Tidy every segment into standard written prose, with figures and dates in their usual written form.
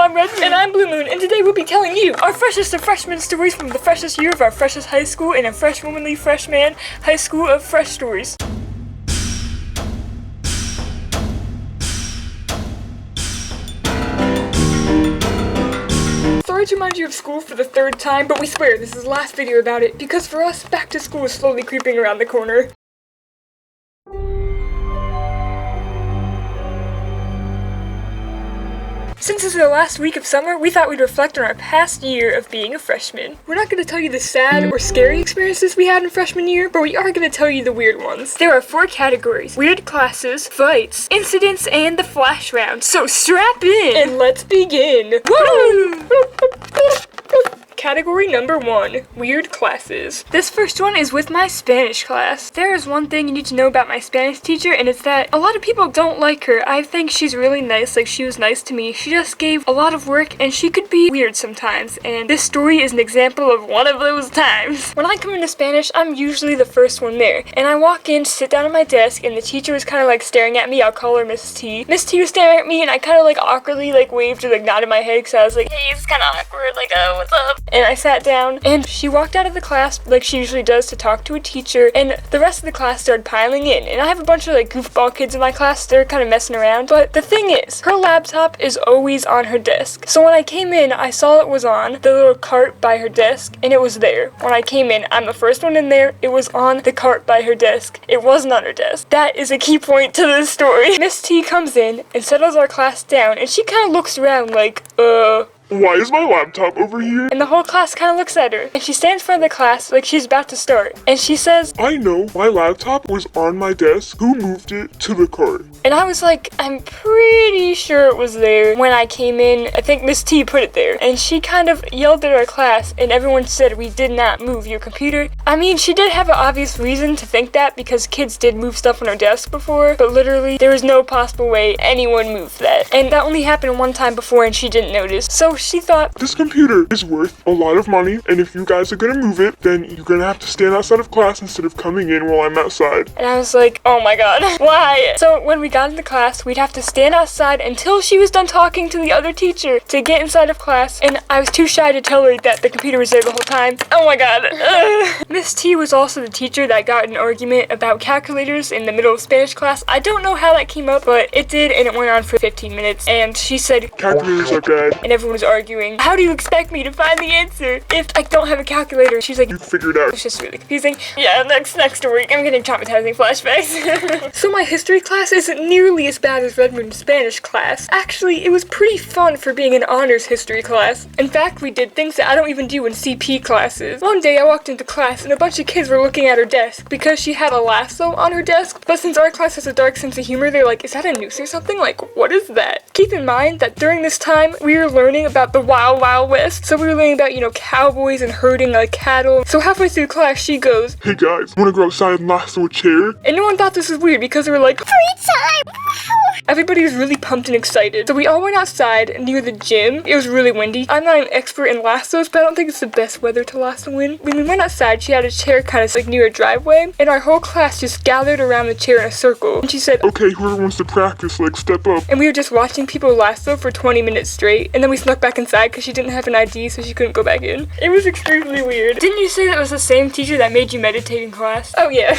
I'm Redmoon. And I'm Bluemoon, and today we'll be telling you our freshest of freshman stories from the freshest year of our freshest high school in a fresh womanly freshman high school of fresh stories. Sorry to remind you of school for the third time, but we swear this is the last video about it, because for us, back to school is slowly creeping around the corner. Since this is the last week of summer, we thought we'd reflect on our past year of being a freshman. We're not going to tell you the sad or scary experiences we had in freshman year, but we are going to tell you the weird ones. There are 4 categories: weird classes, fights, incidents, and the flash round. So strap in and let's begin. Woo! Category number 1, weird classes. This first one is with my Spanish class. There is one thing you need to know about my Spanish teacher, and it's that a lot of people don't like her. I think she's really nice, like she was nice to me. She just gave a lot of work, and she could be weird sometimes, and this story is an example of one of those times. When I come into Spanish, I'm usually the first one there, and I walk in, sit down at my desk, and the teacher was kind of like staring at me. I'll call her Miss T. Miss T was staring at me, and I kind of like awkwardly like waved or like nodded my head because I was like, hey, it's kind of awkward, like, oh, what's up? And I sat down, and she walked out of the class like she usually does to talk to a teacher, and the rest of the class started piling in, and I have a bunch of like goofball kids in my class. They're kind of messing around, but the thing is, her laptop is always on her desk. So when I came in, I saw it was on the little cart by her desk, and it was there. When I came in, I'm the first one in there, it was on the cart by her desk. It wasn't on her desk. That is a key point to this story. Miss T comes in and settles our class down, and she kind of looks around like, why is my laptop over here? And the whole class kind of looks at her, and she stands in front of the class like she's about to start, and she says, I know, my laptop was on my desk. Who moved it to the cart? And I was like, I'm pretty sure it was there. When I came in, I think Miss T put it there, and she kind of yelled at our class, and everyone said we did not move your computer. I mean, she did have an obvious reason to think that, because kids did move stuff on our desk before, but literally there was no possible way anyone moved that. And that only happened one time before, and she didn't notice. So she thought, this computer is worth a lot of money, and if you guys are gonna move it, then you're gonna have to stand outside of class instead of coming in while I'm outside. And I was like, oh my god, why? So when we got into class, we'd have to stand outside until she was done talking to the other teacher to get inside of class, and I was too shy to tell her that the computer was there the whole time. Oh my god. Miss T was also the teacher that got in an argument about calculators in the middle of Spanish class. I don't know how that came up, but it did, and it went on for 15 minutes, and she said, calculators are bad. And everyone was arguing, how do you expect me to find the answer if I don't have a calculator? She's like, you figured out. It's just really confusing. Yeah, next week, I'm getting traumatizing flashbacks. So my history class isn't nearly as bad as Redmoon's Spanish class. Actually, it was pretty fun for being an honors history class. In fact, we did things that I don't even do in CP classes. One day I walked into class and a bunch of kids were looking at her desk because she had a lasso on her desk, but since our class has a dark sense of humor, they're like, is that a noose or something? Like, what is that? Keep in mind that during this time, we were learning about the Wild West. So we were learning about, cowboys and herding like cattle. So halfway through class, she goes, hey guys, wanna go outside and lasso a chair? And no one thought this was weird because they were like, free time! Everybody was really pumped and excited. So we all went outside near the gym. It was really windy. I'm not an expert in lassos, but I don't think it's the best weather to lasso in. When we went outside, she had a chair kind of like near a driveway, and our whole class just gathered around the chair in a circle. And she said, okay, whoever wants to practice, like, step up. And we were just watching people lasso for 20 minutes straight, and then we snuck back inside because she didn't have an ID, so she couldn't go back in. It was extremely weird. Didn't you say that was the same teacher that made you meditate in class? Oh yeah,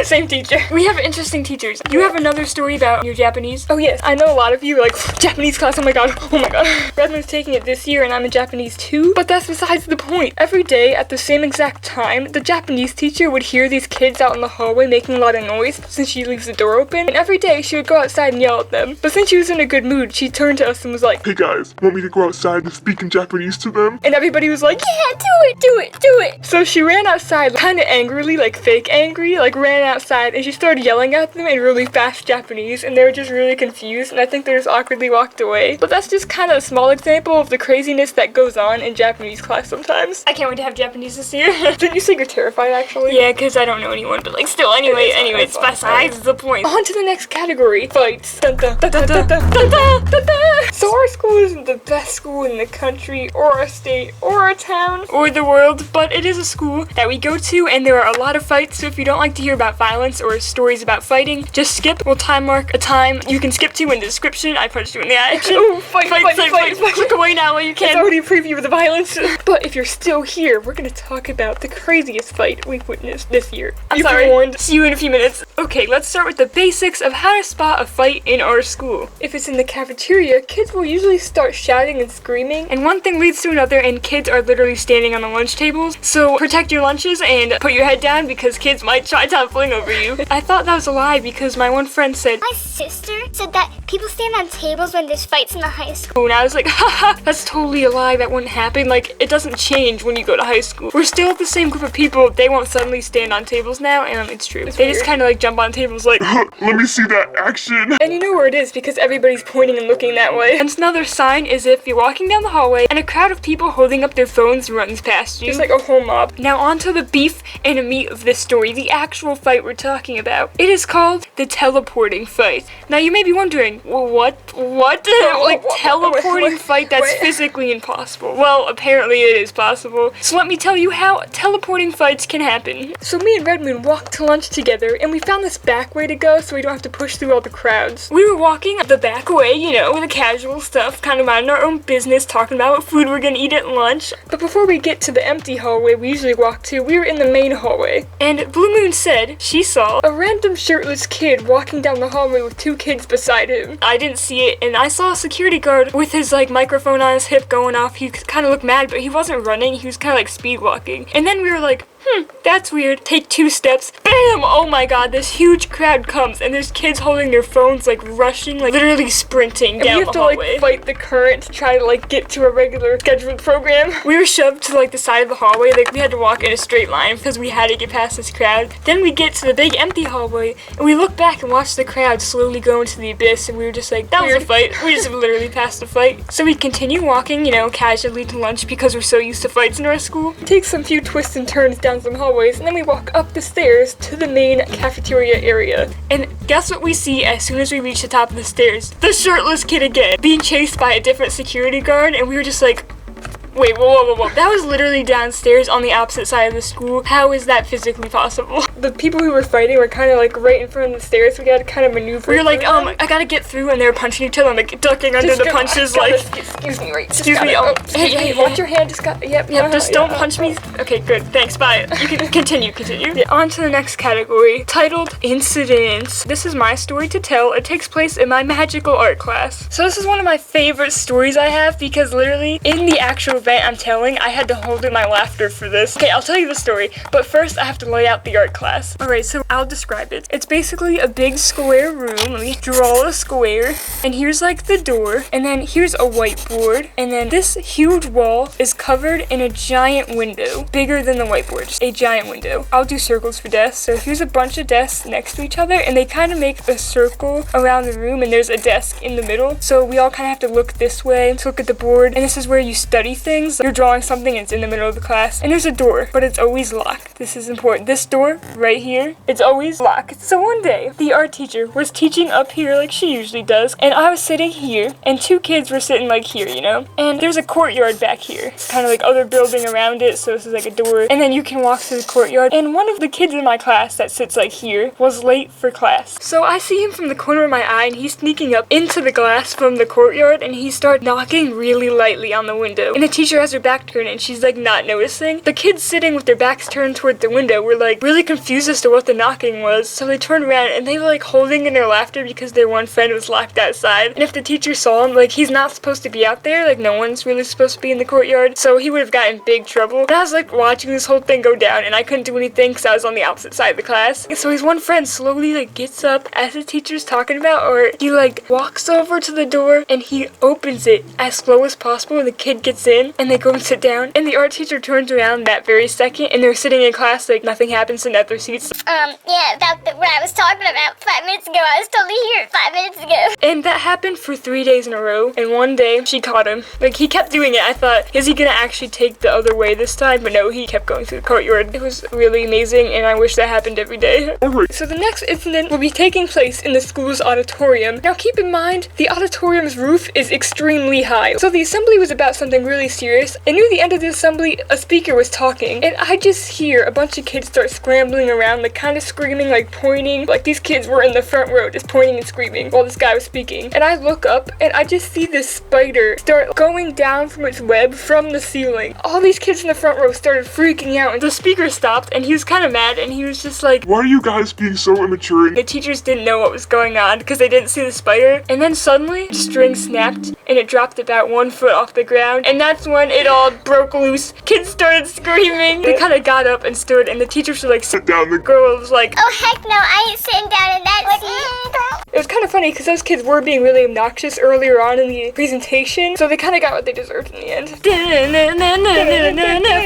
same teacher. We have interesting teachers. You have another story about your Japanese? Oh yes, I know a lot of you are like, Japanese class, oh my god. Redmoon's taking it this year and I'm in Japanese too, but that's besides the point. Every day at the same exact time, the Japanese teacher would hear these kids out in the hallway making a lot of noise since she leaves the door open, and every day she would go outside and yell at them. But since she was in a good mood, she turned to us and was like, hey guys, want me to go outside and speak in Japanese to them? And everybody was like, yeah, do it. So she ran outside kind of angrily, like fake angry, like ran outside, and she started yelling at them in really fast Japanese, and they were just really confused, and I think they just awkwardly walked away. But that's just kind of a small example of the craziness that goes on in Japanese class sometimes. I can't wait to have Japanese this year. Didn't you say you're terrified actually? Yeah, because I don't know anyone, but like still, anyway, it's besides the point. On to the next category, fights. Dun, dun, dun, dun, dun, dun, dun, dun, dun, dun. So our school isn't the best school in the country, or our state, or our town, or the world, but it is a school that we go to, and there are a lot of fights, so if you don't like to hear about violence or stories about fighting, just skip. We'll time mark a time you can skip to in the description. I punched you in the eye. Oh, fight. Click away now while you can. It's already a preview of the violence. But if you're still here, we're gonna talk about the craziest fight we've witnessed this year. I'm You've sorry. been warned. See you in a few minutes. Okay, let's start with the basics of how to spot a fight in our school. If it's in the cafeteria, kids will usually start shouting and screaming, and one thing leads to another, and kids are literally standing on the lunch tables. So protect your lunches and put your head down because kids might try tumbling over you. I thought that was a lie because my one friend said, My sister said that people stand on tables when there's fights in the high school. and I was like, haha, that's totally a lie. That wouldn't happen. Like, it doesn't change when you go to high school. We're still the same group of people. They won't suddenly stand on tables now, and it's true. They just kind of like jump on tables like, Let me see that action. and you know where it is because everybody's pointing and looking that way. And another sign is if you're walking down the hallway and a crowd of people holding up their phones runs past you. Just like a whole mob. Now on to the beef and the meat of this story, the actual fight we're talking about. It is called the teleporting fight. Now you may be wondering, well, what? Like teleporting fight? That's physically impossible. Well, apparently it is possible. So let me tell you how teleporting fights can happen. So me and Redmoon walked to lunch together and we found this back way to go so we don't have to push through all the crowds. We were walking the back way, you know, with the casual stuff, kind of minding our own business, talking about what food we're gonna eat at lunch. But before we get to the empty hallway we usually walk to, we were in the main hallway. And Blue Moon said she saw a random shirtless kid walking down the hallway with two kids beside him. I didn't see it, and I saw a security guard with his like microphone on his hip going off. He kind of looked mad, but he wasn't running. He was kind of like speed walking. And then we were like, that's weird. Take 2 steps. Bam! Oh my god, this huge crowd comes and there's kids holding their phones like rushing, like literally sprinting And down we have the to hallway. like fight the current to try to like get to a regular scheduled program. We were shoved to like the side of the hallway, like we had to walk in a straight line because we had to get past this crowd. Then we get to the big empty hallway and we look back and watch the crowd slowly go into the abyss, and we were just like, that was a fight. We just literally passed a fight. So we continue walking, you know, casually to lunch because we're so used to fights in our school. Take some few twists and turns down some hallways, and then we walk up the stairs to the main cafeteria area. And guess what we see as soon as we reach the top of the stairs? The shirtless kid again, being chased by a different security guard, and we were just like, wait, whoa. That was literally downstairs on the opposite side of the school. How is that physically possible? The people who were fighting were kind of like right in front of the stairs. We gotta kind of maneuver. We were like, through them. I gotta get through, and they were punching each other. I'm like ducking under Just the go- punches, gotta- like. excuse me, right? Excuse me, oh, hey, watch your hand. Just got. Yep. Just don't punch me. Okay, good. Thanks. Bye. You can continue. Yeah, on to the next category, titled Incidents. This is my story to tell. It takes place in my magical art class. So this is one of my favorite stories I have because literally in the actual event I'm telling, I had to hold in my laughter for this. Okay, I'll tell you the story, but first I have to lay out the art class. Alright, so I'll describe it. It's basically a big square room. Let me draw a square. And here's like the door. And then here's a whiteboard. And then this huge wall is covered in a giant window. Bigger than the whiteboard. Just a giant window. I'll do circles for desks. So here's a bunch of desks next to each other. And they kind of make a circle around the room. And there's a desk in the middle. So we all kind of have to look this way to look at the board. And this is where you study things. You're drawing something and it's in the middle of the class. And there's a door, but it's always locked. This is important. This door right here, it's always locked. So one day, the art teacher was teaching up here like she usually does. And I was sitting here and 2 kids were sitting like here, you know? And there's a courtyard back here. It's kind of like other building around it. So this is like a door. And then you can walk through the courtyard. And one of the kids in my class that sits like here was late for class. So I see him from the corner of my eye and he's sneaking up into the glass from the courtyard and he started knocking really lightly on the window. And the teacher has her back turned and she's like not noticing. The kids sitting with their backs turned toward the window were like really confused as to what the knocking was. So they turned around and they were like holding in their laughter because their one friend was locked outside. And if the teacher saw him, like he's not supposed to be out there. Like no one's really supposed to be in the courtyard. So he would have gotten big trouble. And I was like watching this whole thing go down and I couldn't do anything because I was on the opposite side of the class. And so his one friend slowly like gets up as the teacher's talking about, or he like walks over to the door and he opens it as slow as possible and the kid gets in and they go and sit down. And the art teacher turns around that very second and they're sitting in class like nothing happens and at their seats. Yeah, about what I was talking about 5 minutes ago. I was totally here 5 minutes ago. And that happened for 3 days in a row. And one day she caught him. Like he kept doing it. I thought, is he gonna actually take the other way this time? But no, he kept going through the courtyard. It was really amazing and I wish that happened every day. Alright, So the next incident will be taking place in the school's auditorium. Now keep in mind, the auditorium's roof is extremely high. So the assembly was about something really serious, and near the end of the assembly, a speaker was talking, and I just hear a bunch of kids start scrambling around, like kind of screaming, like pointing, like these kids were in the front row just pointing and screaming while this guy was speaking. And I look up, and I just see this spider start going down from its web from the ceiling. All these kids in the front row started freaking out, and the speaker stopped, and he was kind of mad, and he was just like, Why are you guys being so immature? the teachers didn't know what was going on because they didn't see the spider. And then suddenly, the string snapped and it dropped about 1 foot off the ground. And that's when it all broke loose. Kids started screaming. They kind of got up and stood, and the teachers were like, Sit down. The girl was like, Oh, heck no, I ain't sitting down in that seat. it was kind of funny because those kids were being really obnoxious earlier on in the presentation. So they kind of got what they deserved in the end.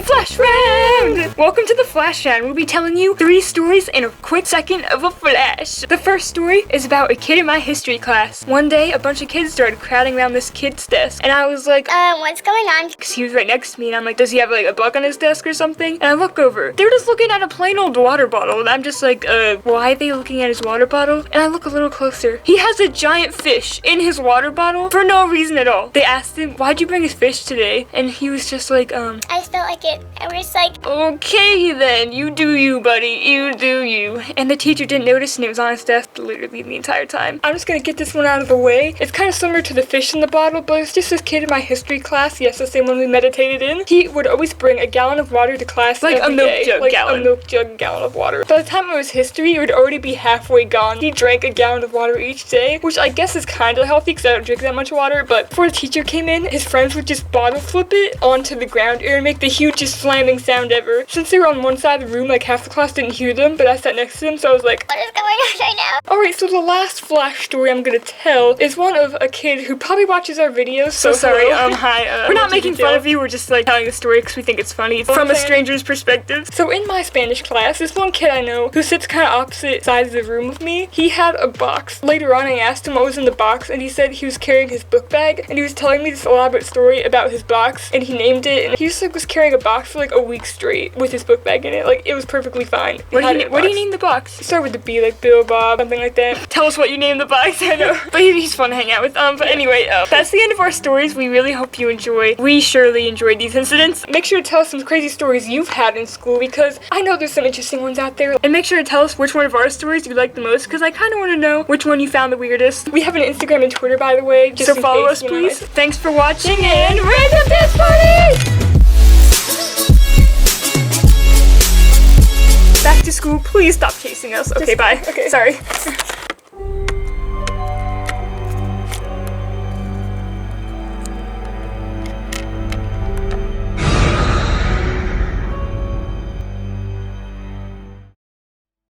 Flash round! Welcome to the flash round. We'll be telling you 3 stories in a quick second of a flash. The first story is about a kid in my history class. One day, a bunch of kids started crowding around this kid's desk, and I was like, What's going on? because he was right next to me, and I'm like, does he have like a bug on his desk or something? And I look over. They're just looking at a plain old water bottle, and I'm just like, why are they looking at his water bottle? And I look a little closer. He has a giant fish in his water bottle for no reason at all. They asked him, why'd you bring his fish today? And he was just like, I just felt like it. I was like, okay then, you do you, buddy, you do you. And the teacher didn't notice, and it was on his desk literally the entire time. I'm just gonna get this one out of the way. It's kind of similar to the fish in the bottle, but it's just this kid in my history class, yes, the same one we meditated in. He would always bring a gallon of water to class Like a every milk day. jug Like gallon. a milk jug gallon of water. By the time it was history, it would already be halfway gone. He drank a gallon of water each day, which I guess is kind of healthy because I don't drink that much water, but before the teacher came in, his friends would just bottle flip it onto the ground. It would make the hugest slamming sound ever. Since they were on one side of the room, like half the class didn't hear them, but I sat next to them, so I was like, what is going on right now? alright, so the last flash story I'm gonna tell is one of a kid who probably watches our videos, so sorry, hello. hi, we're Not not making fun of you, we're just like telling the story because we think it's funny. It's from a stranger's perspective. So in my Spanish class, this one kid I know who sits kind of opposite sides of the room with me, he had a box. Later on, I asked him what was in the box, and he said he was carrying his book bag, and he was telling me this elaborate story about his box, and he named it, and he just like was carrying a box for like a week straight with his book bag in it. Like, it was perfectly fine. What do you name the box? Start with the B, like Bill, Bob, something like that. Tell us what you named the box. I know, but he's fun to hang out with. But anyway, that's the end of our stories. We really hope you enjoy. We surely enjoyed these incidents. Make sure to tell us some crazy stories you've had in school, because I know there's some interesting ones out there. And make sure to tell us which one of our stories you like the most, because I kind of want to know which one you found the weirdest. We have an Instagram and Twitter, by the way. Just So in follow case, us, you know, please. Thanks for watching, and Random Dance Party! back to school. Please stop chasing us. Okay, bye. Okay. Sorry.